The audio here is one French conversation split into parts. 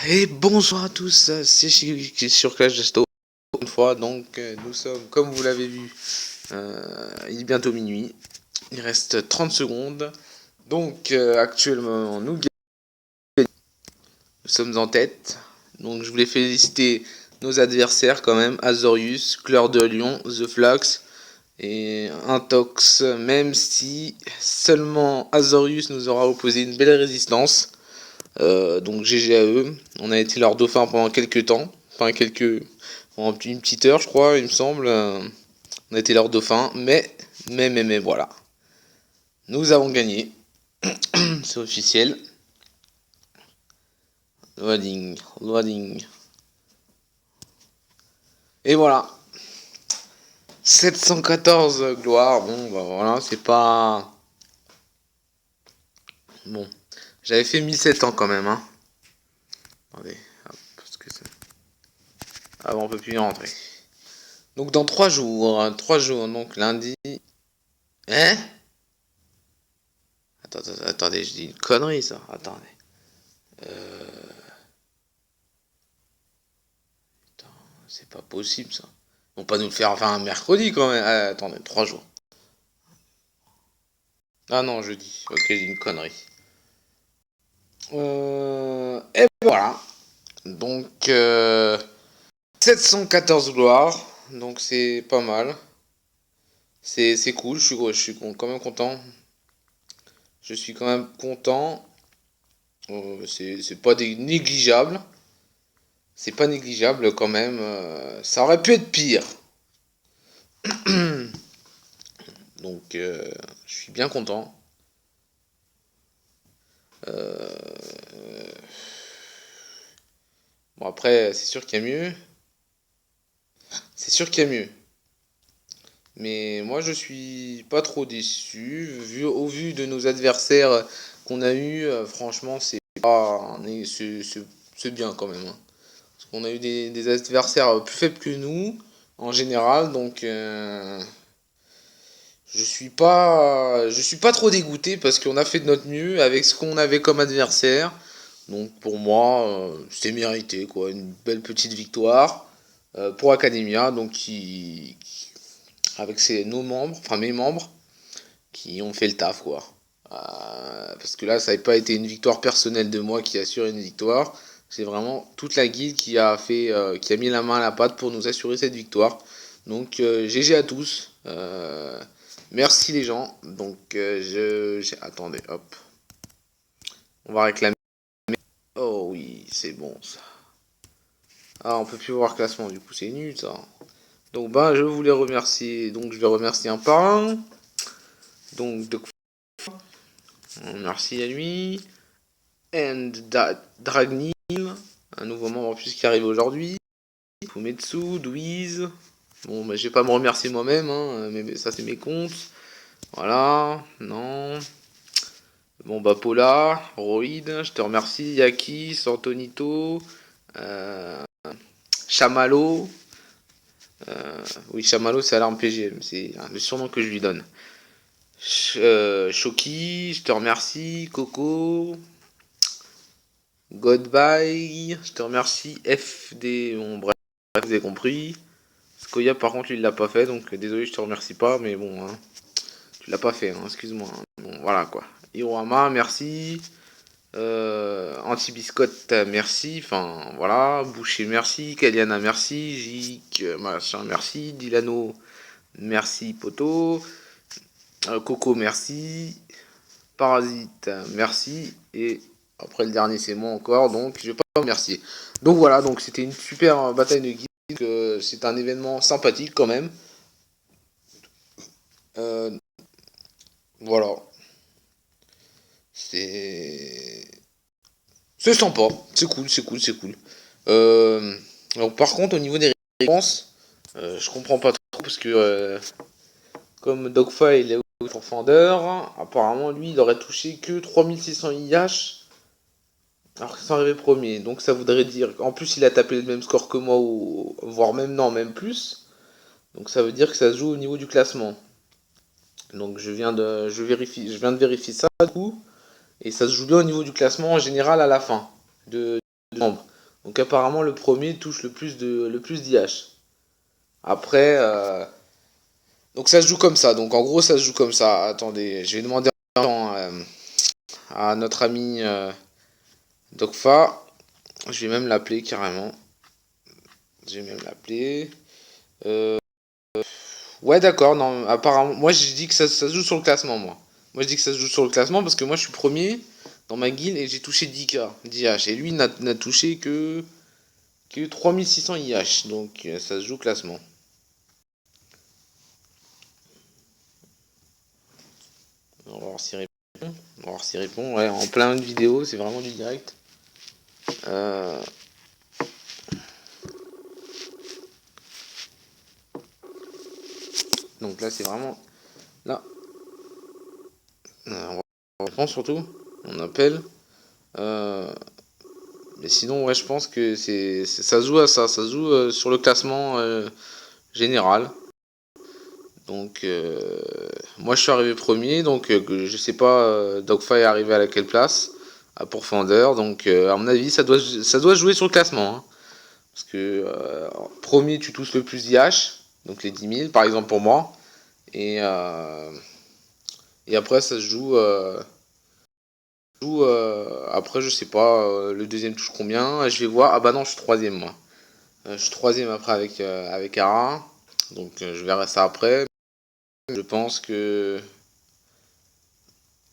Et bonjour à tous, c'est sur Clash Gesto une fois, donc nous sommes, comme vous l'avez vu, il est bientôt minuit, il reste 30 secondes, donc actuellement nous sommes en tête, donc je voulais féliciter nos adversaires quand même, Azorius, Claire de Lion, The Flax et Intox, même si seulement Azorius nous aura opposé une belle résistance. Donc GG à eux. On a été leur dauphin pendant quelques temps. Enfin pendant une petite heure je crois il me semble. On a été leur dauphin. Mais voilà. Nous avons gagné. C'est officiel. Loading. Et voilà. 714 gloire. Bon bah voilà, c'est pas... Bon. J'avais fait 1700 quand même, hein. Attendez, hop, parce que c'est... Ah bon, on peut plus y rentrer. Donc dans 3 jours, donc lundi... Hein? Attendez, je dis une connerie ça. Attendez. Putain, c'est pas possible ça. Ils vont pas nous le faire enfin un mercredi quand même. Attendez, 3 jours. Ah non, jeudi. Ok, j'ai une connerie. Et voilà. Donc, 714 gloires. Donc c'est pas mal. C'est cool, je suis quand même content. Je suis quand même content. C'est pas négligeable. C'est pas négligeable quand même. Ça aurait pu être pire. Donc je suis bien content. Bon après, c'est sûr qu'il y a mieux. C'est sûr qu'il y a mieux. Mais moi je suis pas trop déçu. Au vu de nos adversaires qu'on a eu, franchement c'est bien quand même, hein. Parce qu'on a eu des adversaires plus faibles que nous en général, donc je suis pas trop dégoûté parce qu'on a fait de notre mieux avec ce qu'on avait comme adversaire. Donc pour moi, c'était mérité quoi, une belle petite victoire pour Academia, donc avec nos membres, enfin mes membres, qui ont fait le taf quoi. Parce que là, ça n'a pas été une victoire personnelle de moi qui assure une victoire. C'est vraiment toute la guilde qui a mis la main à la pâte pour nous assurer cette victoire. Donc GG à tous. Merci les gens. Donc attendez, hop. On va réclamer. Oh oui, c'est bon ça. Ah, on peut plus voir le classement, du coup c'est nul ça. Donc bah je voulais remercier. Donc je vais remercier un par un. Donc merci à lui. And Dragnil, un nouveau membre en plus qui arrive aujourd'hui. Fumetsu, Louise. Bon, bah, je vais pas me remercier moi-même, hein, mais ça c'est mes comptes. Voilà, non. Bon, bah, Paula, Roid, je te remercie. Yaki, Santonito, euh, Chamalo. Oui, Chamalo, c'est Alarme PGM, c'est le surnom que je lui donne. Shoki, je te remercie. Coco, Goodbye, je te remercie. FD, bon bref, vous avez compris. Skoya par contre lui il l'a pas fait, donc désolé je te remercie pas, mais bon, hein, tu l'as pas fait, hein, excuse-moi, hein. Bon voilà quoi. Hirohama, merci. Antibiscotte, merci. Enfin voilà. Boucher, merci. Kaliana, merci. Jik, machin, merci. Dilano, merci. Poto. Coco, merci. Parasite, merci. Et après le dernier c'est moi encore, donc je vais pas vous remercier. Donc voilà, donc c'était une super bataille de guildes, c'est un événement sympathique quand même. Euh, voilà, c'est sympa, c'est cool. Alors, par contre au niveau des récompenses, je comprends pas trop parce que comme Dogfile il est Outfender, apparemment lui il aurait touché que 3600 IH. Alors qu'ils sont arrivés premier, donc ça voudrait dire qu'en plus il a tapé le même score que moi, ou voire même non, même plus. Donc ça veut dire que ça se joue au niveau du classement. Donc je viens de vérifier ça du coup, et ça se joue bien au niveau du classement en général à la fin de membres. Donc apparemment le premier touche le plus d'IH. Après, donc ça se joue comme ça. Donc en gros ça se joue comme ça. Attendez, je vais demander à notre ami Dokfa. Je vais même l'appeler carrément. Je vais même l'appeler. Ouais, d'accord. Non, apparemment, moi je dis que ça se joue sur le classement, moi. Moi je dis que ça se joue sur le classement parce que moi je suis premier dans ma guilde et j'ai touché 10k d'IH. Et lui n'a touché que 3600 IH. Donc ça se joue classement. On va voir s'il répond. On va voir s'il répond. Ouais, en plein de vidéos, c'est vraiment du direct. Donc là, c'est vraiment. Là. On reprend surtout. On appelle. Mais sinon, ouais, je pense que ça se joue à ça. Ça se joue sur le classement général. Donc, moi je suis arrivé premier. Donc, je sais pas, Dogfa est arrivé à quelle place à Pourfendeur. Donc, à mon avis, ça doit jouer sur le classement. Hein. Parce que premier, tu touches le plus d'IH. Donc, les 10 000, par exemple, pour moi. Et après, ça se joue. Après, je sais pas, le deuxième touche combien. Je vais voir. Ah bah non, je suis troisième, moi. Je suis troisième après avec Ara. Donc, je verrai ça après. Je pense que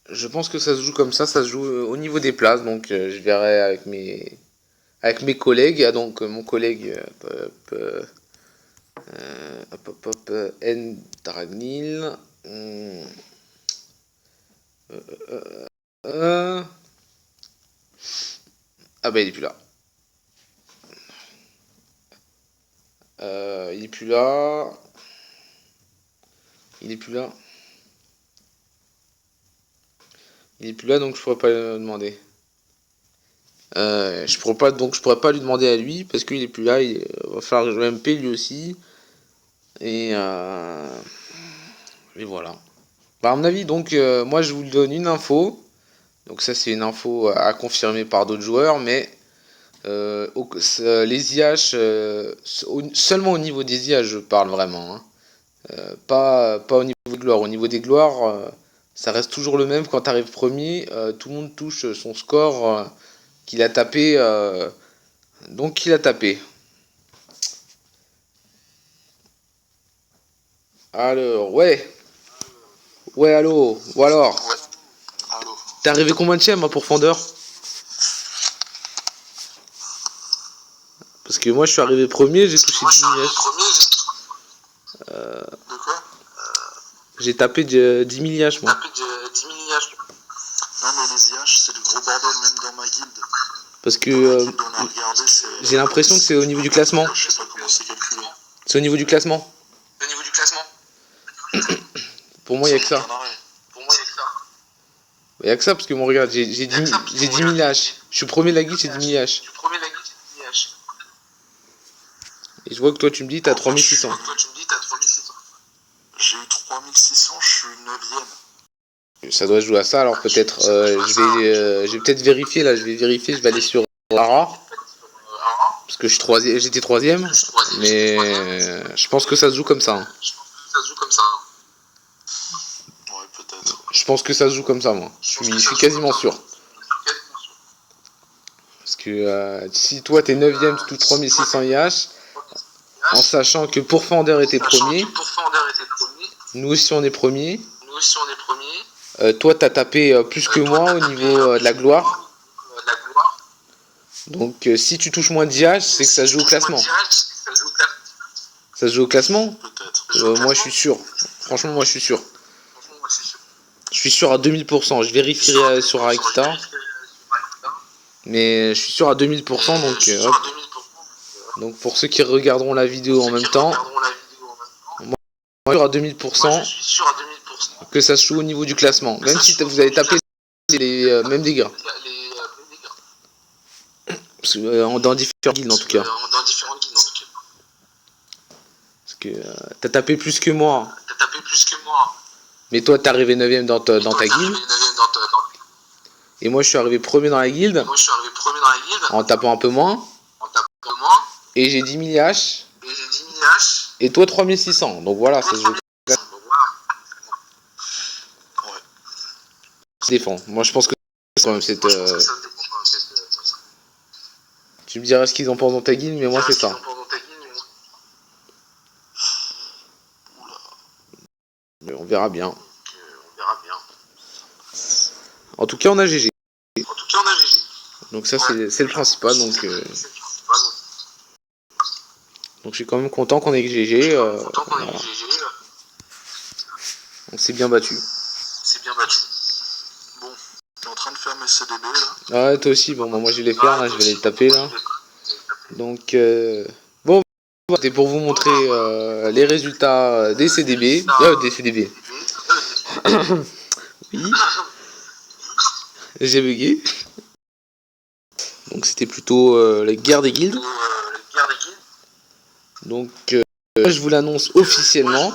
ça se joue comme ça se joue au niveau des places. Donc, je verrai avec mes collègues. Ah, donc, mon collègue N Dragnil. Ah bah il est plus là. Il est plus là. Il est plus là. Il est plus là, donc je pourrais pas le demander. Je pourrais pas lui demander à lui parce qu'il est plus là. Il va falloir que je MP lui aussi. Et voilà. Bah, à mon avis, donc moi je vous donne une info. Donc ça c'est une info à confirmer par d'autres joueurs, mais les IH, seulement au niveau des IH je parle vraiment. Hein. Pas au niveau des gloires. Au niveau des gloires, ça reste toujours le même. Quand tu arrives premier, tout le monde touche son score qu'il a tapé. Donc qu'il a tapé. Alors, ouais. Ouais, allô. Ou alors. Ouais. Allô. T'es arrivé combien de chèmes pour Fendeur? Parce que moi je suis arrivé premier, j'ai touché 10 000 IH. De quoi? J'ai tapé 10 000 IH moi. Non mais les IH c'est le gros bordel même dans ma guilde. Parce que j'ai l'impression que c'est au niveau du classement. Je sais pas comment c'est calculé. C'est au niveau du classement. Pour moi il y a que ça. Il y a que ça parce que moi regarde, j'ai 10 000 IH. Je suis premier de la guilde, j'ai 10 000 IH. Et je vois que toi tu me dis t'as 3600. J'ai eu 3600, je suis 9ème. Ça doit jouer à ça alors peut-être. Je vais peut-être vérifier là, je vais aller sur Ara. Parce que j'étais troisième. Mais je pense que ça se joue comme ça. Hein. Ouais, peut-être. Je pense que ça se joue comme ça moi. Je suis quasiment sûr. Parce que si toi t'es 9ème, tu touches 3600 IH. En sachant que Pourfendeur était premier. Nous aussi on est premier. Toi t'as tapé plus que moi au niveau de la gloire. Donc si tu touches moins d'IH, c'est que ça se joue au classement. Ça se joue au classement? Moi je suis sûr. Franchement moi je suis sûr. Je suis sûr à 2000%. Je vérifierai sur Arekita. Mais je suis sûr à 2000%. Donc hop. Donc pour ceux qui regarderont la vidéo en même temps, moi je suis sûr à 20% que ça se joue au niveau du classement. Même si vous avez tapé les mêmes dégâts. Dans différentes guildes en tout cas. Parce que t'as tapé plus que moi. Mais toi t'es arrivé 9ème dans ta guilde. Et moi je suis arrivé premier dans la guilde. En tapant un peu moins. Et j'ai 10 000 IH. Et j'ai 10 000 IH. Et toi 3600. Donc voilà, ça se joue. Donc voilà. Ouais. Ça défend. Moi je pense que c'est quand même cette. Moi, je pense que ça dépend quand même, cette- Tu me diras ce qu'ils en pensent dans ta guilde, mais moi c'est ça. Oula. Mais on verra bien. On verra bien. En tout cas, on a GG. En tout cas, on a GG. Donc ça, c'est le principal. Donc je suis quand même content qu'on ait GG. Voilà. On s'est bien battu. C'est bien battu. Bon, t'es en train de faire mes CDB là. Ouais, toi aussi. Bon, moi je vais les faire là. Je vais les taper là. Donc bon, c'était pour vous montrer les résultats des CDB. Des CDB. Oui. J'ai bugué. Donc c'était plutôt la guerre des guildes. Donc je vous l'annonce officiellement.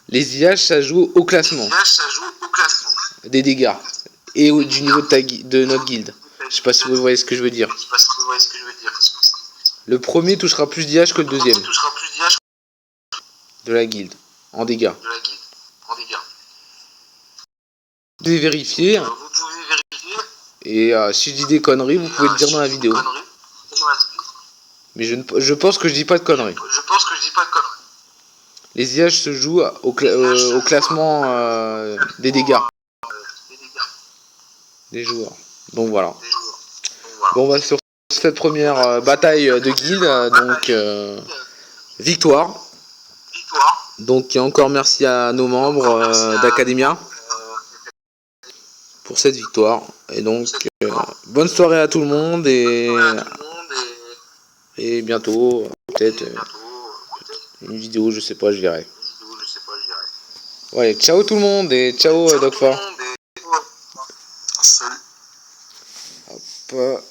Les IH ça joue au classement des dégâts et du niveau de notre guilde. Je sais pas si vous voyez ce que je veux dire. Le premier touchera plus d'IH que le deuxième de la guilde en dégâts. Vous pouvez vérifier. Et si je dis des conneries, vous pouvez le dire dans la vidéo. Mais je pense que je dis pas de conneries. Les IH se jouent au classement des dégâts des joueurs. Donc voilà. Bon, on va sur cette première bataille de guilde. Donc victoire. Donc encore merci à nos membres d'Academia pour cette victoire. Et donc bonne soirée à tout le monde et bientôt peut-être une vidéo, je sais pas, je verrai. Ouais, ciao tout le monde et ciao Dogfort. Salut. Hop.